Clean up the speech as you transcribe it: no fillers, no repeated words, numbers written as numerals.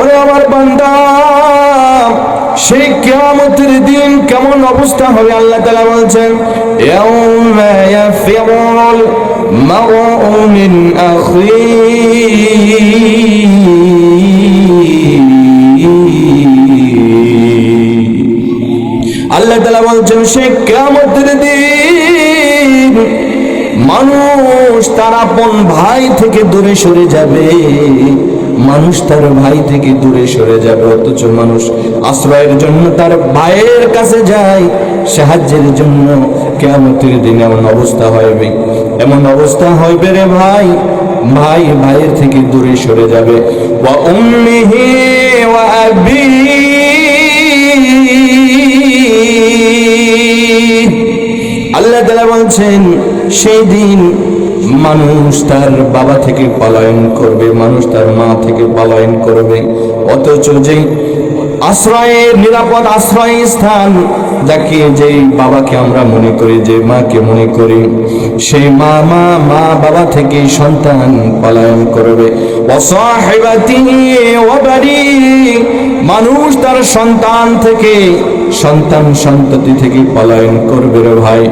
ওরে আমার বান্দা, সেই কিয়ামতের দিন কেমন অবস্থা হবে আল্লাহ তাআলা বলছেন, ইয়াউমা ইয়াফিরুল মারউ মিন আখিহি। আল্লাহ তাআলা বলছেন সেই কিয়ামতের দিন মানুষ তার আপন ভাই থেকে দূরে সরে যাবে, মানুষ তার ভাই থেকে দূরে সরে যাবে, অথচ মানুষ আশ্রয়ের জন্য তার ভাইয়ের কাছে যায়, সাহায্যের জন্য। কিয়ামতের দিন এমন অবস্থা হবে, এমন অবস্থা হইবে রে ভাই, ভাই ভাইয়ের থেকে দূরে সরে যাবে। ওয়া উম্মিহি ওয়া আবিহি, আল্লাহ তাআলা বলছেন সেই দিন মানুষ তার বাবা থেকে পলায়ন করবে, মানুষ তার মা থেকে পলায়ন করবে, অথচ যে আশ্রয়ের নিরাপদ আশ্রয় স্থান, যাকে যেই বাবাকে আমরা মনে করি, যে মাকে মনে করি, সেই মা বাবা থেকে সন্তান পলায়ন করবে। ওয়াসাহিবাতিহি ওয়া বানি, মানুষ তার সন্তান থেকে, সন্তান সন্ততি থেকে পলায়ন করবে রে ভাই।